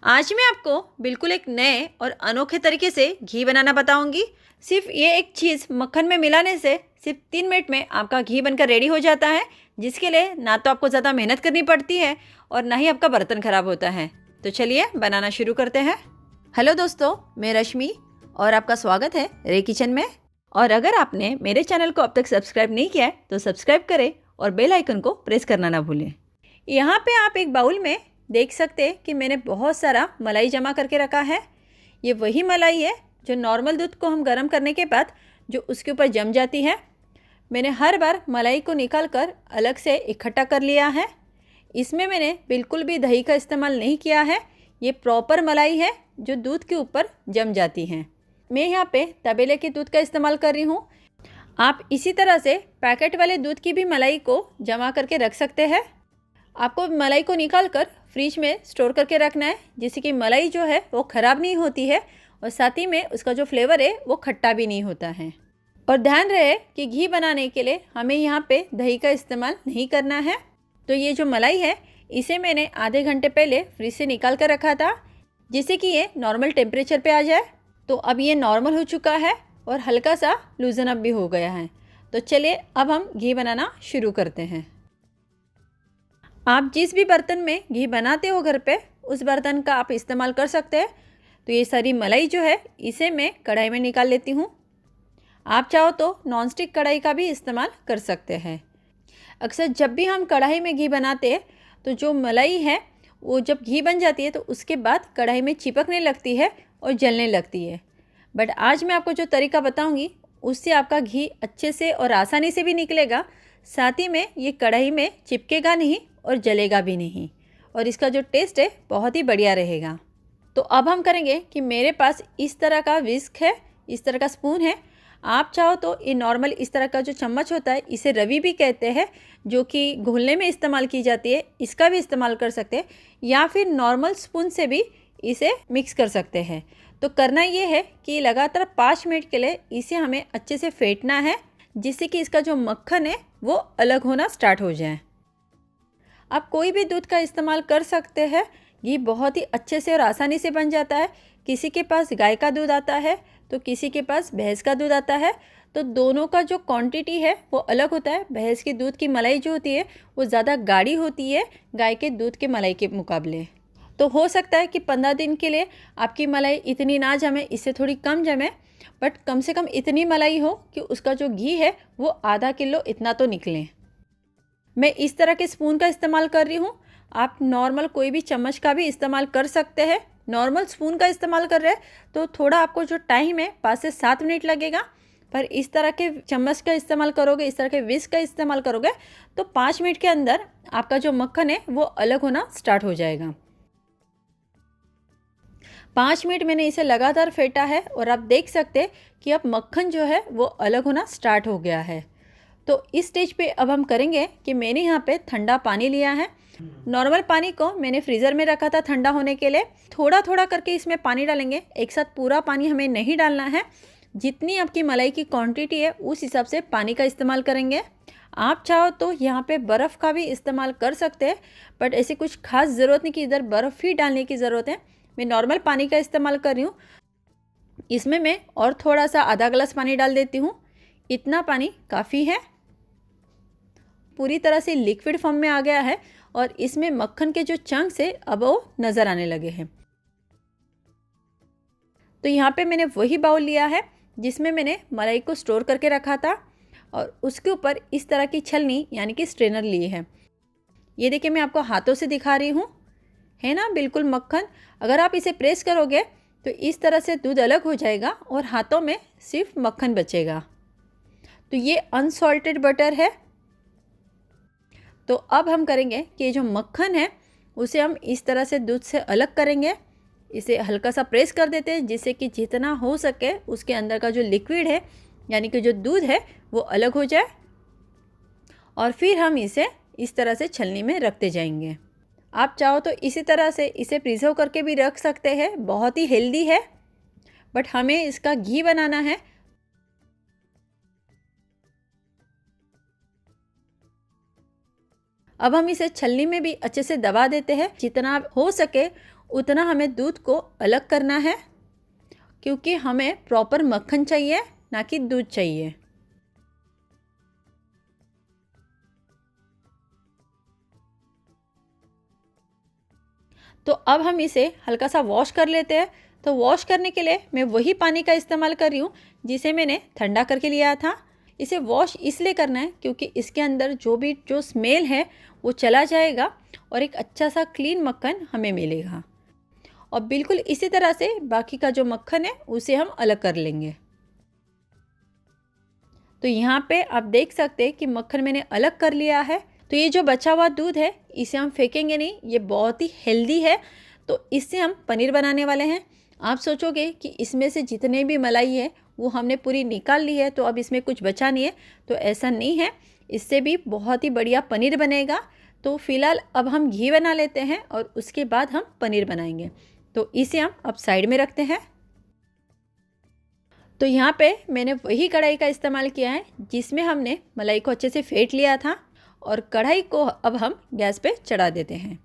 आज मैं आपको बिल्कुल एक नए और अनोखे तरीके से घी बनाना बताऊंगी। सिर्फ ये एक चीज़ मक्खन में मिलाने से सिर्फ 3 मिनट में आपका घी बनकर रेडी हो जाता है, जिसके लिए ना तो आपको ज़्यादा मेहनत करनी पड़ती है और ना ही आपका बर्तन खराब होता है। तो चलिए बनाना शुरू करते हैं। हेलो दोस्तों, मैं रश्मि और आपका स्वागत है रे किचन में। और अगर आपने मेरे चैनल को अब तक सब्सक्राइब नहीं किया है तो सब्सक्राइब करें और बेल आइकन को प्रेस करना ना भूलें। यहाँ पे आप एक बाउल में देख सकते हैं कि मैंने बहुत सारा मलाई जमा करके रखा है। ये वही मलाई है जो नॉर्मल दूध को हम गर्म करने के बाद जो उसके ऊपर जम जाती है। मैंने हर बार मलाई को निकाल कर अलग से इकट्ठा कर लिया है। इसमें मैंने बिल्कुल भी दही का इस्तेमाल नहीं किया है। ये प्रॉपर मलाई है जो दूध के ऊपर जम जाती है। मैं यहाँ पे तबेले के दूध का इस्तेमाल कर रही हूँ। आप इसी तरह से पैकेट वाले दूध की भी मलाई को जमा करके रख सकते हैं। आपको मलाई को निकाल कर फ्रिज में स्टोर करके रखना है, जिससे कि मलाई जो है वो ख़राब नहीं होती है और साथ ही में उसका जो फ्लेवर है वो खट्टा भी नहीं होता है। और ध्यान रहे कि घी बनाने के लिए हमें यहाँ पे दही का इस्तेमाल नहीं करना है। तो ये जो मलाई है इसे मैंने आधे घंटे पहले फ्रिज से निकाल कर रखा था, जिससे कि ये नॉर्मल टेम्परेचर पे आ जाए। तो अब ये नॉर्मल हो चुका है और हल्का सा लूजन अप भी हो गया है। तो चलिए अब हम घी बनाना शुरू करते हैं। आप जिस भी बर्तन में घी बनाते हो घर पे, उस बर्तन का आप इस्तेमाल कर सकते हैं। तो ये सारी मलाई जो है इसे मैं कढ़ाई में निकाल लेती हूँ। आप चाहो तो नॉनस्टिक कढ़ाई का भी इस्तेमाल कर सकते हैं। अक्सर जब भी हम कढ़ाई में घी बनाते हैं तो जो मलाई है वो जब घी बन जाती है तो उसके बाद कढ़ाई में चिपकने लगती है और जलने लगती है। बट आज मैं आपको जो तरीका बताऊँगी उससे आपका घी अच्छे से और आसानी से भी निकलेगा, साथ ही में ये कढ़ाई में चिपकेगा नहीं और जलेगा भी नहीं, और इसका जो टेस्ट है बहुत ही बढ़िया रहेगा। तो अब हम करेंगे कि मेरे पास इस तरह का विस्क है, इस तरह का स्पून है। आप चाहो तो ये नॉर्मल इस तरह का जो चम्मच होता है, इसे रवि भी कहते हैं, जो कि घोलने में इस्तेमाल की जाती है, इसका भी इस्तेमाल कर सकते हैं, या फिर नॉर्मल स्पून से भी इसे मिक्स कर सकते हैं। तो करना ये है कि लगातार 5 मिनट के लिए इसे हमें अच्छे से फेंटना है, जिससे कि इसका जो मक्खन है वो अलग होना स्टार्ट हो जाए। आप कोई भी दूध का इस्तेमाल कर सकते हैं। घी बहुत ही अच्छे से और आसानी से बन जाता है। किसी के पास गाय का दूध आता है तो किसी के पास भैंस का दूध आता है, तो दोनों का जो क्वांटिटी है वो अलग होता है। भैंस के दूध की मलाई जो होती है वो ज़्यादा गाढ़ी होती है गाय के दूध के मलाई के मुकाबले। तो हो सकता है कि 15 दिन के लिए आपकी मलाई इतनी ना जमे, इससे थोड़ी कम जमे, बट कम से कम इतनी मलाई हो कि उसका जो घी है वो आधा किलो इतना तो निकले। मैं इस तरह के स्पून का इस्तेमाल कर रही हूँ। आप नॉर्मल कोई भी चम्मच का भी इस्तेमाल कर सकते हैं। नॉर्मल स्पून का इस्तेमाल कर रहे हैं तो थोड़ा आपको जो टाइम है 5 से 7 मिनट लगेगा, पर इस तरह के चम्मच का इस्तेमाल करोगे, इस तरह के विस्क का इस्तेमाल करोगे तो 5 मिनट के अंदर आपका जो मक्खन है वो अलग होना स्टार्ट हो जाएगा। 5 मिनट मैंने इसे लगातार फेंटा है और आप देख सकते हैं कि अब मक्खन जो है वो अलग होना स्टार्ट हो गया है। तो इस स्टेज पे अब हम करेंगे कि मैंने यहाँ पे ठंडा पानी लिया है। नॉर्मल पानी को मैंने फ्रीज़र में रखा था ठंडा होने के लिए। थोड़ा थोड़ा करके इसमें पानी डालेंगे, एक साथ पूरा पानी हमें नहीं डालना है। जितनी आपकी मलाई की क्वांटिटी है उस हिसाब से पानी का इस्तेमाल करेंगे। आप चाहो तो यहाँ पे बर्फ़ का भी इस्तेमाल कर सकते हैं, बट ऐसी कुछ खास ज़रूरत नहीं कि इधर बर्फ़ ही डालने की ज़रूरत है। मैं नॉर्मल पानी का इस्तेमाल कर रही हूँ। इसमें मैं और थोड़ा सा आधा गिलास पानी डाल देती हूँ। इतना पानी काफ़ी है। पूरी तरह से लिक्विड फॉर्म में आ गया है और इसमें मक्खन के जो चंक्स है अब वो नज़र आने लगे हैं। तो यहाँ पे मैंने वही बाउल लिया है जिसमें मैंने मलाई को स्टोर करके रखा था और उसके ऊपर इस तरह की छलनी यानी कि स्ट्रेनर लिए है। ये देखिए, मैं आपको हाथों से दिखा रही हूँ, है ना बिल्कुल मक्खन। अगर आप इसे प्रेस करोगे तो इस तरह से दूध अलग हो जाएगा और हाथों में सिर्फ मक्खन बचेगा। तो ये अनसॉल्टेड बटर है। तो अब हम करेंगे कि ये जो मक्खन है उसे हम इस तरह से दूध से अलग करेंगे। इसे हल्का सा प्रेस कर देते हैं, जिससे कि जितना हो सके उसके अंदर का जो लिक्विड है यानी कि जो दूध है वो अलग हो जाए, और फिर हम इसे इस तरह से छलनी में रखते जाएंगे। आप चाहो तो इसी तरह से इसे प्रिजर्व करके भी रख सकते हैं, बहुत ही हेल्दी है, बट हमें इसका घी बनाना है। अब हम इसे छलनी में भी अच्छे से दबा देते हैं। जितना हो सके उतना हमें दूध को अलग करना है, क्योंकि हमें प्रॉपर मक्खन चाहिए, ना कि दूध चाहिए। तो अब हम इसे हल्का सा वॉश कर लेते हैं। तो वॉश करने के लिए मैं वही पानी का इस्तेमाल कर रही हूँ जिसे मैंने ठंडा करके लिया था। इसे वॉश इसलिए करना है क्योंकि इसके अंदर जो स्मेल है वो चला जाएगा और एक अच्छा सा क्लीन मक्खन हमें मिलेगा। और बिल्कुल इसी तरह से बाकी का जो मक्खन है उसे हम अलग कर लेंगे। तो यहाँ पे आप देख सकते हैं कि मक्खन मैंने अलग कर लिया है। तो ये जो बचा हुआ दूध है इसे हम फेंकेंगे नहीं, ये बहुत ही हेल्दी है। तो इससे हम पनीर बनाने वाले हैं। आप सोचोगे कि इसमें से जितने भी मलाई है वो हमने पूरी निकाल ली है तो अब इसमें कुछ बचा नहीं है, तो ऐसा नहीं है, इससे भी बहुत ही बढ़िया पनीर बनेगा। तो फिलहाल अब हम घी बना लेते हैं और उसके बाद हम पनीर बनाएंगे। तो इसे हम अब साइड में रखते हैं। तो यहाँ पे मैंने वही कढ़ाई का इस्तेमाल किया है जिसमें हमने मलाई को अच्छे से फेंट लिया था। और कढ़ाई को अब हम गैस पे चढ़ा देते हैं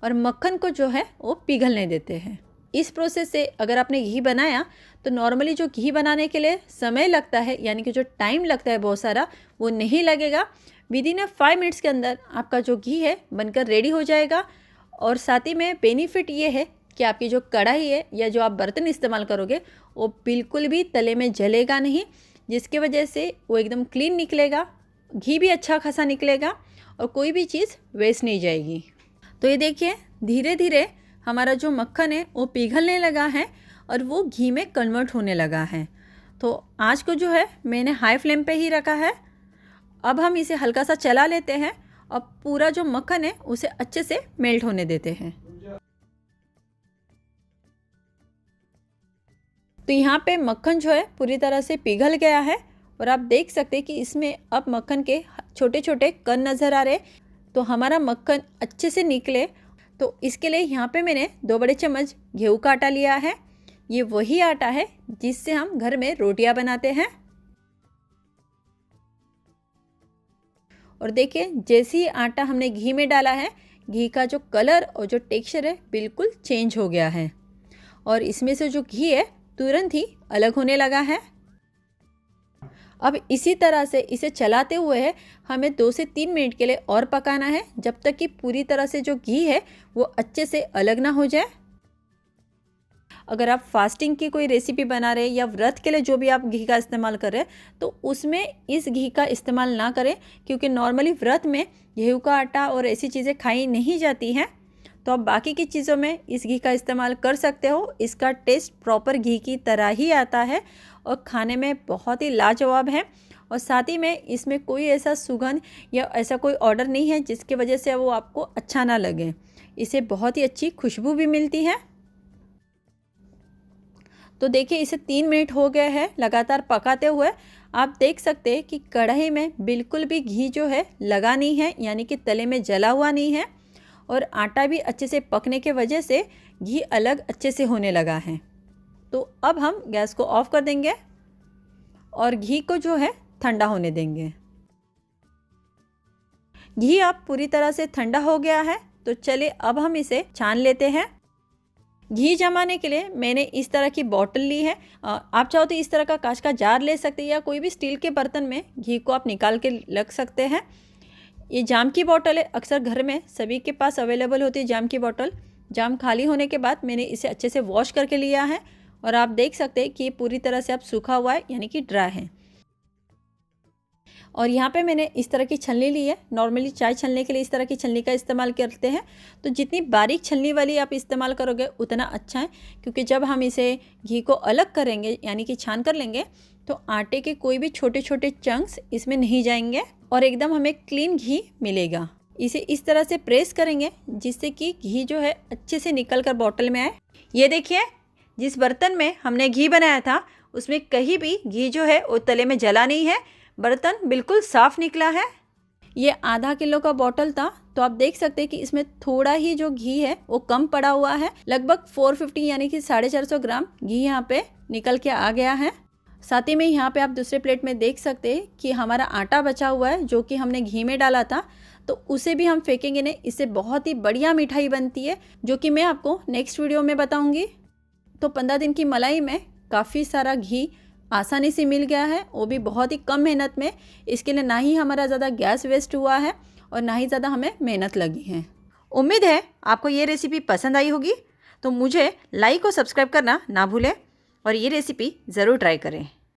और मक्खन को जो है वो पिघलने देते हैं। इस प्रोसेस से अगर आपने घी बनाया तो नॉर्मली जो घी बनाने के लिए समय लगता है, यानी कि जो टाइम लगता है बहुत सारा, वो नहीं लगेगा। विदिन 5 मिनट्स के अंदर आपका जो घी है बनकर रेडी हो जाएगा। और साथ ही में बेनिफिट ये है कि आपकी जो कढ़ाई है या जो आप बर्तन इस्तेमाल करोगे वो बिल्कुल भी तले में जलेगा नहीं, जिसकी वजह से वो एकदम क्लीन निकलेगा, घी भी अच्छा खासा निकलेगा और कोई भी चीज़ वेस्ट नहीं जाएगी। तो ये देखिए धीरे धीरे हमारा जो मक्खन है वो पिघलने लगा है और वो घी में कन्वर्ट होने लगा है। तो आँच को जो है मैंने हाई फ्लेम पे ही रखा है। अब हम इसे हल्का सा चला लेते हैं और पूरा जो मक्खन है उसे अच्छे से मेल्ट होने देते हैं। तो यहाँ पे मक्खन जो है पूरी तरह से पिघल गया है और आप देख सकते हैं कि इसमें अब मक्खन के छोटे छोटे कण नज़र आ रहे। तो हमारा मक्खन अच्छे से निकले तो इसके लिए यहाँ पे मैंने 2 बड़े चम्मच गेहूं का आटा लिया है। ये वही आटा है जिससे हम घर में रोटियां बनाते हैं। और देखिए जैसे ही आटा हमने घी में डाला है, घी का जो कलर और जो टेक्सचर है बिल्कुल चेंज हो गया है और इसमें से जो घी है तुरंत ही अलग होने लगा है। अब इसी तरह से इसे चलाते हुए हमें 2 से 3 मिनट के लिए और पकाना है, जब तक कि पूरी तरह से जो घी है वो अच्छे से अलग ना हो जाए। अगर आप फास्टिंग की कोई रेसिपी बना रहे हैं या व्रत के लिए जो भी आप घी का इस्तेमाल कर रहे हैं तो उसमें इस घी का इस्तेमाल ना करें, क्योंकि नॉर्मली व्रत में गेहूं का आटा और ऐसी चीज़ें खाई नहीं जाती हैं। तो आप बाकी की चीज़ों में इस घी का इस्तेमाल कर सकते हो। इसका टेस्ट प्रॉपर घी की तरह ही आता है और खाने में बहुत ही लाजवाब है। और साथ ही में इसमें कोई ऐसा सुगंध या ऐसा कोई ऑर्डर नहीं है जिसकी वजह से वो आपको अच्छा ना लगे। इसे बहुत ही अच्छी खुशबू भी मिलती है। तो देखिए इसे 3 मिनट हो गए हैं लगातार पकाते हुए। आप देख सकते हैं कि कढ़ाई में बिल्कुल भी घी जो है लगा नहीं है, यानी कि तले में जला हुआ नहीं है और आटा भी अच्छे से पकने के वजह से घी अलग अच्छे से होने लगा है। तो अब हम गैस को ऑफ कर देंगे और घी को जो है ठंडा होने देंगे। घी अब पूरी तरह से ठंडा हो गया है, तो चलिए अब हम इसे छान लेते हैं। घी जमाने के लिए मैंने इस तरह की बॉटल ली है। आप चाहो तो इस तरह का कांच का जार ले सकते हैं या कोई भी स्टील के बर्तन में घी को आप निकाल के रख सकते हैं। ये जाम की बॉटल है, अक्सर घर में सभी के पास अवेलेबल होती है जाम की बॉटल। जाम खाली होने के बाद मैंने इसे अच्छे से वॉश करके लिया है और आप देख सकते हैं कि ये पूरी तरह से अब सूखा हुआ है, यानी कि ड्राई है। और यहाँ पे मैंने इस तरह की छलनी ली है। नॉर्मली चाय छलने के लिए इस तरह की छलनी का इस्तेमाल करते हैं। तो जितनी बारीक छलनी वाली आप इस्तेमाल करोगे उतना अच्छा है, क्योंकि जब हम इसे घी को अलग करेंगे यानी कि छान कर लेंगे तो आटे के कोई भी छोटे छोटे चंक्स इसमें नहीं जाएंगे और एकदम हमें क्लीन घी मिलेगा। इसे इस तरह से प्रेस करेंगे जिससे कि घी जो है अच्छे से निकल कर बॉटल में आए। ये देखिए जिस बर्तन में हमने घी बनाया था उसमें कहीं भी घी जो है वो तले में जला नहीं है, बर्तन बिल्कुल साफ़ निकला है। ये आधा किलो का बॉटल था, तो आप देख सकते हैं कि इसमें थोड़ा ही जो घी है वो कम पड़ा हुआ है। लगभग 450 यानी कि 450 ग्राम घी यहाँ पे निकल के आ गया है। साथ ही में यहाँ पे आप दूसरे प्लेट में देख सकते हैं कि हमारा आटा बचा हुआ है जो कि हमने घी में डाला था। तो उसे भी हम फेंकेंगे नहीं। इससे बहुत ही बढ़िया मिठाई बनती है, जो कि मैं आपको नेक्स्ट वीडियो में बताऊंगी। तो 15 दिन की मलाई में काफ़ी सारा घी आसानी से मिल गया है, वो भी बहुत ही कम मेहनत में। इसके लिए ना ही हमारा ज़्यादा गैस वेस्ट हुआ है और ना ही ज़्यादा हमें मेहनत लगी है। उम्मीद है आपको ये रेसिपी पसंद आई होगी। तो मुझे लाइक और सब्सक्राइब करना ना भूलें और ये रेसिपी ज़रूर ट्राई करें।